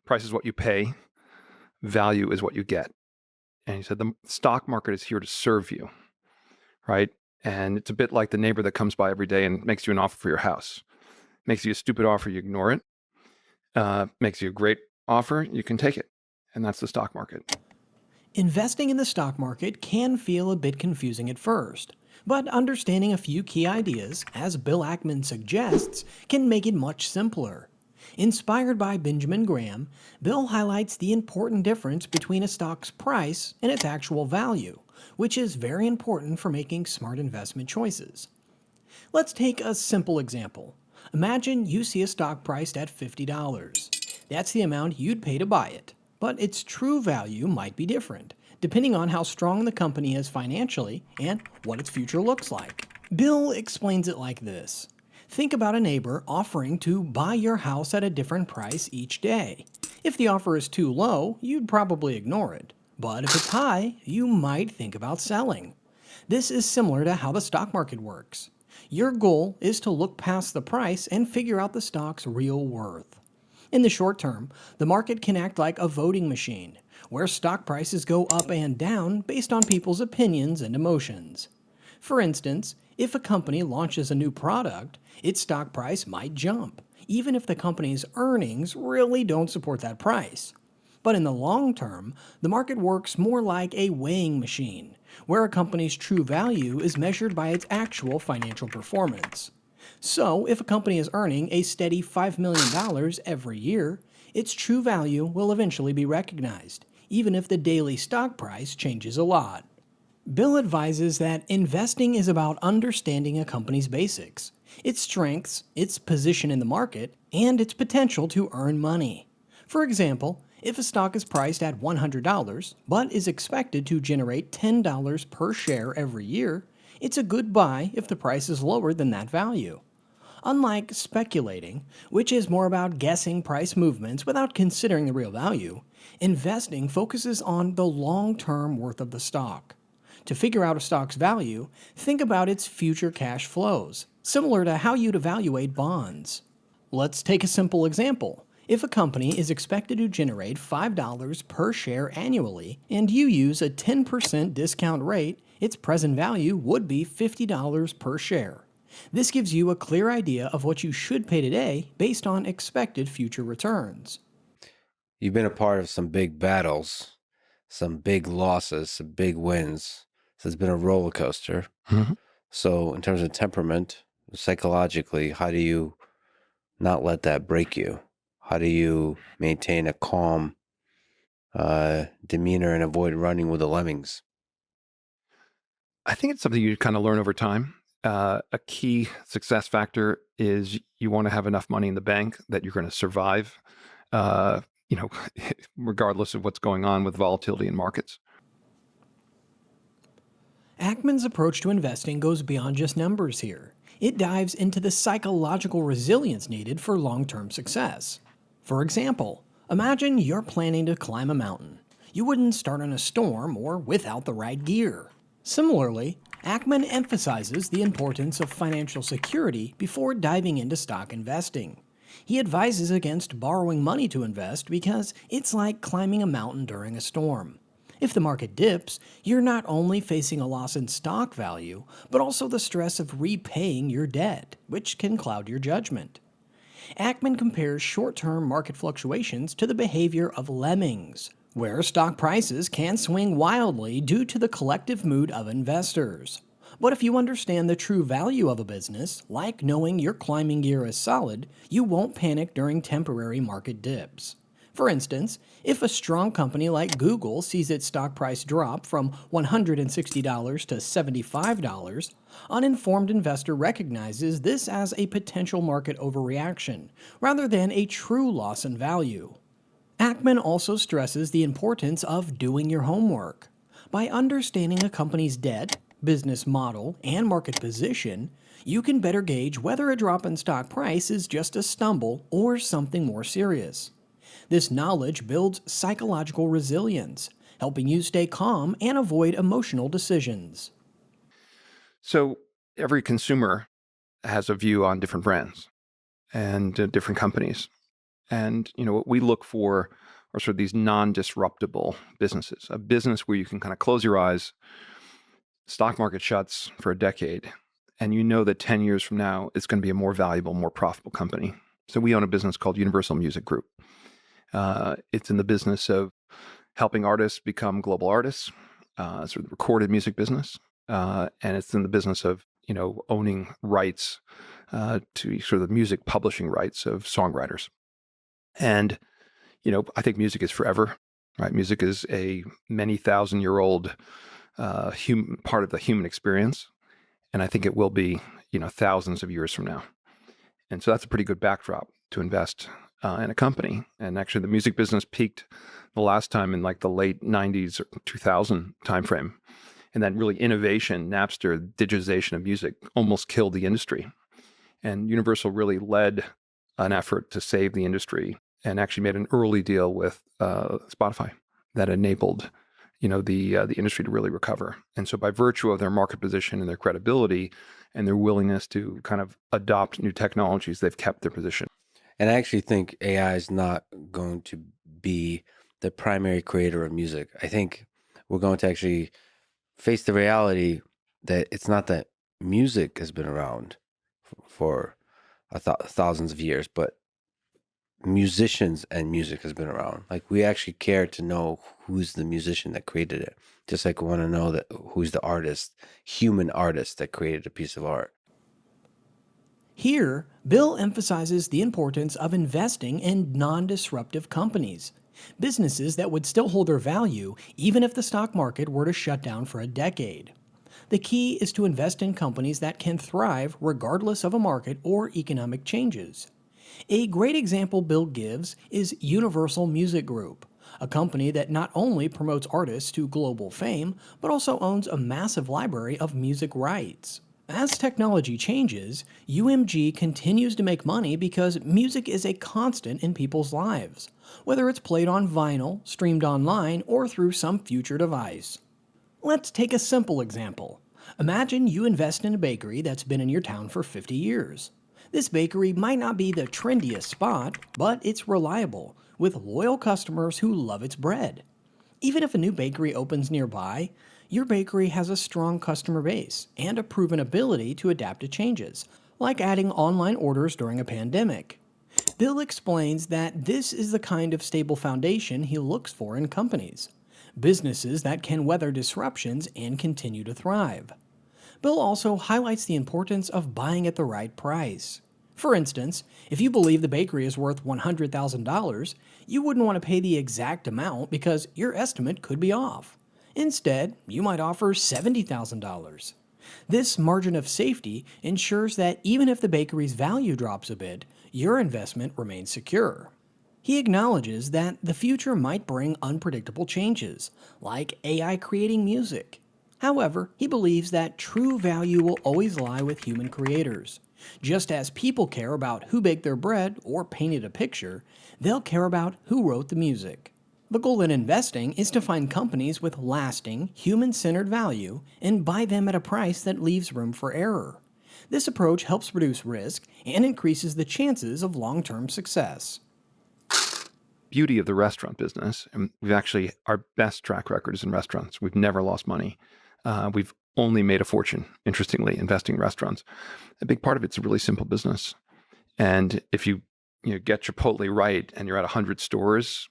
price is what you pay, value is what you get. And he said the stock market is here to serve you, right? And it's a bit like the neighbor that comes by every day and makes you an offer for your house. Makes you a stupid offer, you ignore it. Makes you a great offer, you can take it. And that's the stock market. Investing in the stock market can feel a bit confusing at first, but understanding a few key ideas, as Bill Ackman suggests, can make it much simpler. Inspired by Benjamin Graham, Bill highlights the important difference between a stock's price and its actual value, which is very important for making smart investment choices. Let's take a simple example. Imagine you see a stock priced at $50. That's the amount you'd pay to buy it, but its true value might be different, depending on how strong the company is financially and what its future looks like. Bill explains it like this. Think about a neighbor offering to buy your house at a different price each day. If the offer is too low, you'd probably ignore it. But if it's high, you might think about selling. This is similar to how the stock market works. Your goal is to look past the price and figure out the stock's real worth. In the short term, the market can act like a voting machine, where stock prices go up and down based on people's opinions and emotions. For instance, if a company launches a new product, its stock price might jump, even if the company's earnings really don't support that price. But in the long term, the market works more like a weighing machine, where a company's true value is measured by its actual financial performance. So, if a company is earning a steady $5 million every year, its true value will eventually be recognized, even if the daily stock price changes a lot. Bill advises that investing is about understanding a company's basics, its strengths, its position in the market, and its potential to earn money. For example, if a stock is priced at $100 but is expected to generate $10 per share every year, it's a good buy if the price is lower than that value. Unlike speculating, which is more about guessing price movements without considering the real value, investing focuses on the long-term worth of the stock. To figure out a stock's value, think about its future cash flows, similar to how you'd evaluate bonds. Let's take a simple example. If a company is expected to generate $5 per share annually, and you use a 10% discount rate, its present value would be $50 per share. This gives you a clear idea of what you should pay today based on expected future returns. You've been a part of some big battles, some big losses, some big wins. So it's been a roller coaster. Mhm. So in terms of temperament, psychologically, how do you not let that break you? How do you maintain a calm demeanor and avoid running with the lemmings? I think it's something you kind of learn over time. A key success factor is you want to have enough money in the bank that you're going to survive, uh, you know, regardless of what's going on with volatility in markets. Ackman's approach to investing goes beyond just numbers here. It dives into the psychological resilience needed for long-term success. For example, imagine you're planning to climb a mountain. You wouldn't start in a storm or without the right gear. Similarly, Ackman emphasizes the importance of financial security before diving into stock investing. He advises against borrowing money to invest because it's like climbing a mountain during a storm. If the market dips, you're not only facing a loss in stock value, but also the stress of repaying your debt, which can cloud your judgment. Ackman compares short-term market fluctuations to the behavior of lemmings, where stock prices can swing wildly due to the collective mood of investors. But if you understand the true value of a business, like knowing your climbing gear is solid, you won't panic during temporary market dips. For instance, if a strong company like Google sees its stock price drop from $160 to $75, an informed investor recognizes this as a potential market overreaction, rather than a true loss in value. Ackman also stresses the importance of doing your homework. By understanding a company's debt, business model, and market position, you can better gauge whether a drop in stock price is just a stumble or something more serious. This knowledge builds psychological resilience, helping you stay calm and avoid emotional decisions. So every consumer has a view on different brands and different companies. And what we look for are sort of these non-disruptable businesses, a business where you can kind of close your eyes, stock market shuts for a decade, and you know that 10 years from now, it's going to be a more valuable, more profitable company. So we own a business called Universal Music Group. It's in the business of helping artists become global artists, sort of the recorded music business. And it's in the business of, owning rights to sort of the music publishing rights of songwriters. And, I think music is forever, right? Music is a many thousand-year-old part of the human experience. And I think it will be, thousands of years from now. And so that's a pretty good backdrop to invest in a company. And actually, the music business peaked the last time in like the late 90s or 2000 timeframe. And then really innovation, Napster, digitization of music almost killed the industry. And Universal really led an effort to save the industry and actually made an early deal with Spotify that enabled the industry to really recover. And so by virtue of their market position and their credibility and their willingness to kind of adopt new technologies, they've kept their position. And I actually think AI is not going to be the primary creator of music. I think we're going to actually face the reality that it's not that music has been around for thousands of years, but musicians and music has been around. Like, we actually care to know who's the musician that created it, just like we want to know that who's the artist, human artist that created a piece of art. Here, Bill emphasizes the importance of investing in non-disruptive companies, businesses that would still hold their value even if the stock market were to shut down for a decade. The key is to invest in companies that can thrive regardless of a market or economic changes. A great example Bill gives is Universal Music Group, a company that not only promotes artists to global fame, but also owns a massive library of music rights. As technology changes, UMG continues to make money because music is a constant in people's lives, whether it's played on vinyl, streamed online, or through some future device. Let's take a simple example. Imagine you invest in a bakery that's been in your town for 50 years. This bakery might not be the trendiest spot, but it's reliable, with loyal customers who love its bread. Even if a new bakery opens nearby, your bakery has a strong customer base and a proven ability to adapt to changes, like adding online orders during a pandemic. Bill explains that this is the kind of stable foundation he looks for in companies, businesses that can weather disruptions and continue to thrive. Bill also highlights the importance of buying at the right price. For instance, if you believe the bakery is worth $100,000, you wouldn't want to pay the exact amount because your estimate could be off. Instead, you might offer $70,000. This margin of safety ensures that even if the bakery's value drops a bit, your investment remains secure. He acknowledges that the future might bring unpredictable changes, like AI creating music. However, he believes that true value will always lie with human creators. Just as people care about who baked their bread or painted a picture, they'll care about who wrote the music. The goal in investing is to find companies with lasting, human-centered value and buy them at a price that leaves room for error. This approach helps reduce risk and increases the chances of long-term success. Beauty of the restaurant business, and our best track record is in restaurants. We've never lost money. We've only made a fortune, interestingly, investing in restaurants. A big part of it's a really simple business. And if you get Chipotle right and you're at 100 stores,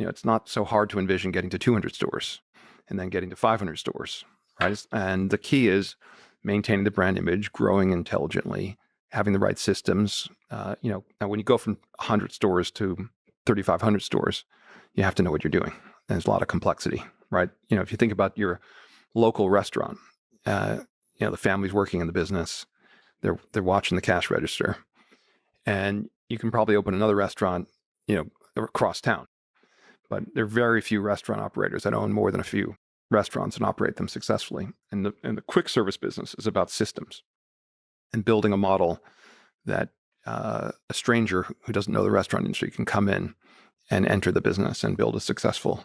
it's not so hard to envision getting to 200 stores and then getting to 500 stores, right? And the key is maintaining the brand image, growing intelligently, having the right systems. Now when you go from 100 stores to 3,500 stores, you have to know what you're doing. There's a lot of complexity, right? If you think about your local restaurant, the family's working in the business, they're watching the cash register, and you can probably open another restaurant, across town. But there are very few restaurant operators that own more than a few restaurants and operate them successfully. And the quick service business is about systems and building a model that a stranger who doesn't know the restaurant industry can come in and enter the business and build a successful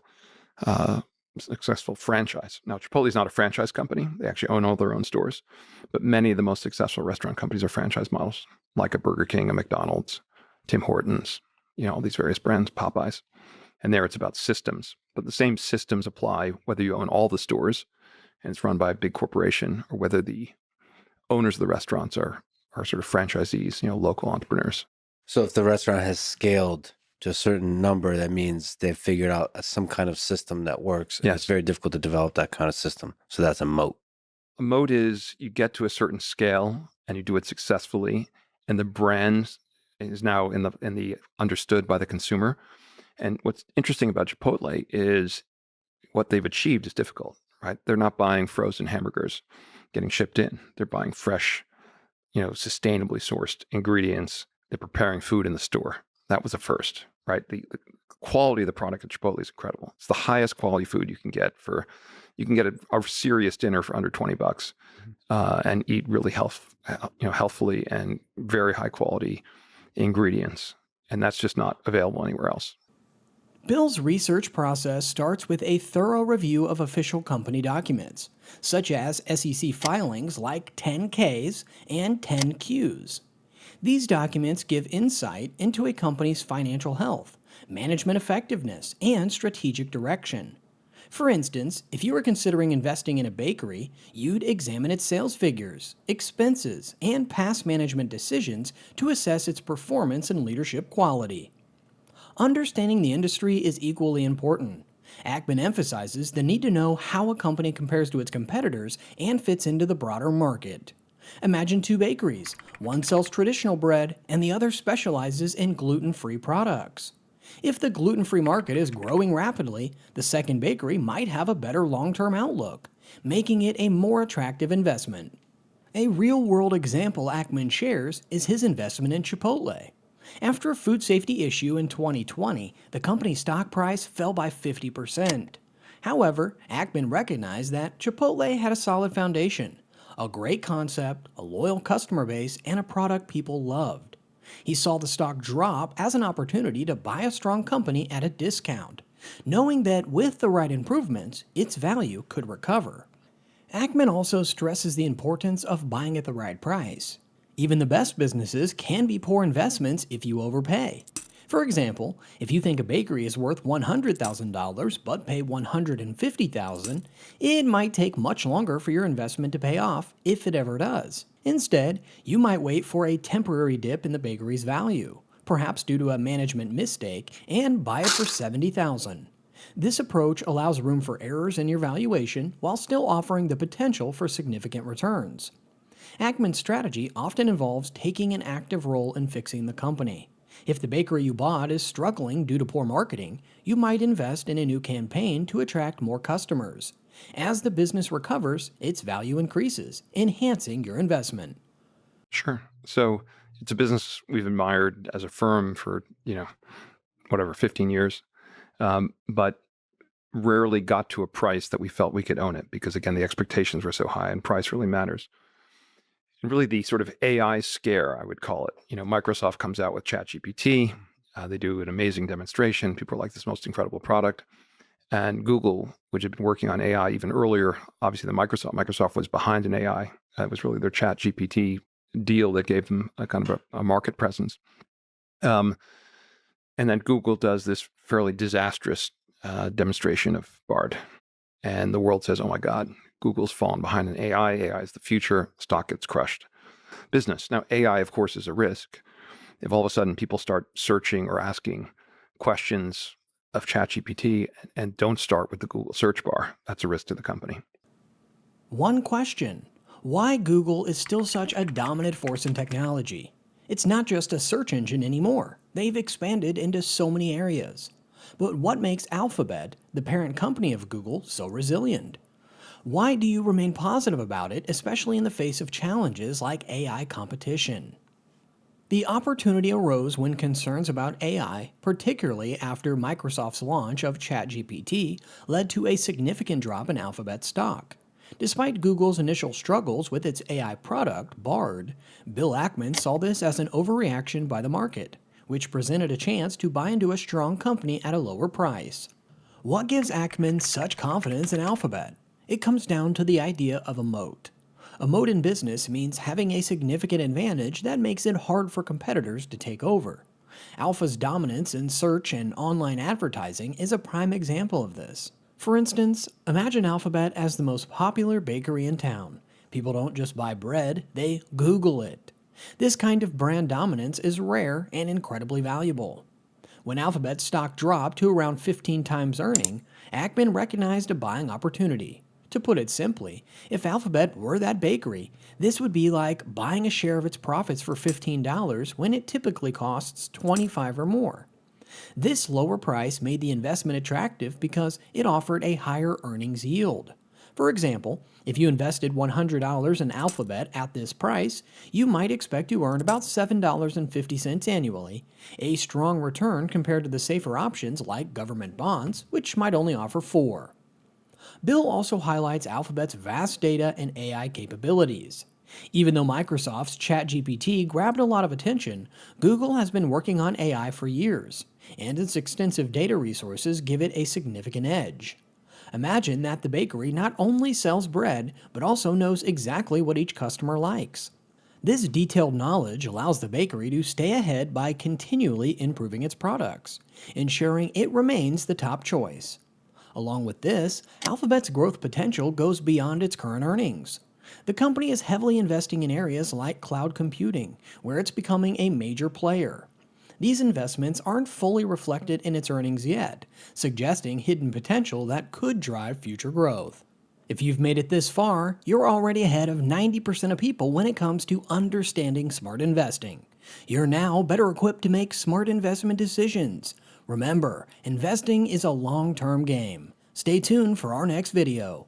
franchise. Now, Chipotle is not a franchise company. They actually own all their own stores. But many of the most successful restaurant companies are franchise models, like a Burger King, a McDonald's, Tim Hortons, all these various brands, Popeyes. And there it's about systems. But the same systems apply whether you own all the stores and it's run by a big corporation, or whether the owners of the restaurants are sort of franchisees, local entrepreneurs. So if the restaurant has scaled to a certain number, that means they've figured out some kind of system that works. And Yes. It's very difficult to develop that kind of system. So that's a moat. A moat is you get to a certain scale and you do it successfully, and the brand is now in the understood by the consumer. And what's interesting about Chipotle is what they've achieved is difficult, right? They're not buying frozen hamburgers getting shipped in. They're buying fresh, sustainably sourced ingredients. They're preparing food in the store. That was a first, right? The quality of the product at Chipotle is incredible. It's the highest quality food you can get a serious dinner for under $20, and eat really healthfully and very high quality ingredients. And that's just not available anywhere else. Bill's research process starts with a thorough review of official company documents, such as SEC filings like 10-Ks and 10-Qs. These documents give insight into a company's financial health, management effectiveness, and strategic direction. For instance, if you were considering investing in a bakery, you'd examine its sales figures, expenses, and past management decisions to assess its performance and leadership quality. Understanding the industry is equally important. Ackman emphasizes the need to know how a company compares to its competitors and fits into the broader market. Imagine two bakeries. One sells traditional bread and the other specializes in gluten-free products. If the gluten-free market is growing rapidly, the second bakery might have a better long-term outlook, making it a more attractive investment. A real-world example Ackman shares is his investment in Chipotle. After a food safety issue in 2020, the company's stock price fell by 50%. However, Ackman recognized that Chipotle had a solid foundation, a great concept, a loyal customer base, and a product people loved. He saw the stock drop as an opportunity to buy a strong company at a discount, knowing that with the right improvements, its value could recover. Ackman also stresses the importance of buying at the right price. Even the best businesses can be poor investments if you overpay. For example, if you think a bakery is worth $100,000 but pay $150,000, it might take much longer for your investment to pay off, if it ever does. Instead, you might wait for a temporary dip in the bakery's value, perhaps due to a management mistake, and buy it for $70,000. This approach allows room for errors in your valuation while still offering the potential for significant returns. Ackman's strategy often involves taking an active role in fixing the company. If the bakery you bought is struggling due to poor marketing, you might invest in a new campaign to attract more customers. As the business recovers, its value increases, enhancing your investment. Sure. So it's a business we've admired as a firm for, 15 years, but rarely got to a price that we felt we could own it because, again, the expectations were so high and price really matters. And really the sort of AI scare, I would call it. Microsoft comes out with ChatGPT. They do an amazing demonstration. People are like, this most incredible product. And Google, which had been working on AI even earlier, obviously Microsoft was behind in AI. It was really their ChatGPT deal that gave them a kind of a market presence. And then Google does this fairly disastrous demonstration of Bard. And the world says, oh my God, Google's fallen behind in AI. AI is the future. Stock gets crushed. Business. Now, AI, of course, is a risk. If all of a sudden people start searching or asking questions of ChatGPT and don't start with the Google search bar, that's a risk to the company. One question: why Google is still such a dominant force in technology? It's not just a search engine anymore. They've expanded into so many areas. But what makes Alphabet, the parent company of Google, so resilient? Why do you remain positive about it, especially in the face of challenges like AI competition? The opportunity arose when concerns about AI, particularly after Microsoft's launch of ChatGPT, led to a significant drop in Alphabet stock. Despite Google's initial struggles with its AI product, Bard, Bill Ackman saw this as an overreaction by the market, which presented a chance to buy into a strong company at a lower price. What gives Ackman such confidence in Alphabet? It comes down to the idea of a moat. A moat in business means having a significant advantage that makes it hard for competitors to take over. Alpha's dominance in search and online advertising is a prime example of this. For instance, imagine Alphabet as the most popular bakery in town. People don't just buy bread, they Google it. This kind of brand dominance is rare and incredibly valuable. When Alphabet's stock dropped to around 15 times earning, Ackman recognized a buying opportunity. To put it simply, if Alphabet were that bakery, this would be like buying a share of its profits for $15 when it typically costs $25 or more. This lower price made the investment attractive because it offered a higher earnings yield. For example, if you invested $100 in Alphabet at this price, you might expect to earn about $7.50 annually, a strong return compared to the safer options like government bonds, which might only offer 4. Bill also highlights Alphabet's vast data and AI capabilities. Even though Microsoft's ChatGPT grabbed a lot of attention, Google has been working on AI for years, and its extensive data resources give it a significant edge. Imagine that the bakery not only sells bread, but also knows exactly what each customer likes. This detailed knowledge allows the bakery to stay ahead by continually improving its products, ensuring it remains the top choice. Along with this, Alphabet's growth potential goes beyond its current earnings. The company is heavily investing in areas like cloud computing, where it's becoming a major player. These investments aren't fully reflected in its earnings yet, suggesting hidden potential that could drive future growth. If you've made it this far, you're already ahead of 90% of people when it comes to understanding smart investing. You're now better equipped to make smart investment decisions. Remember, investing is a long-term game. Stay tuned for our next video.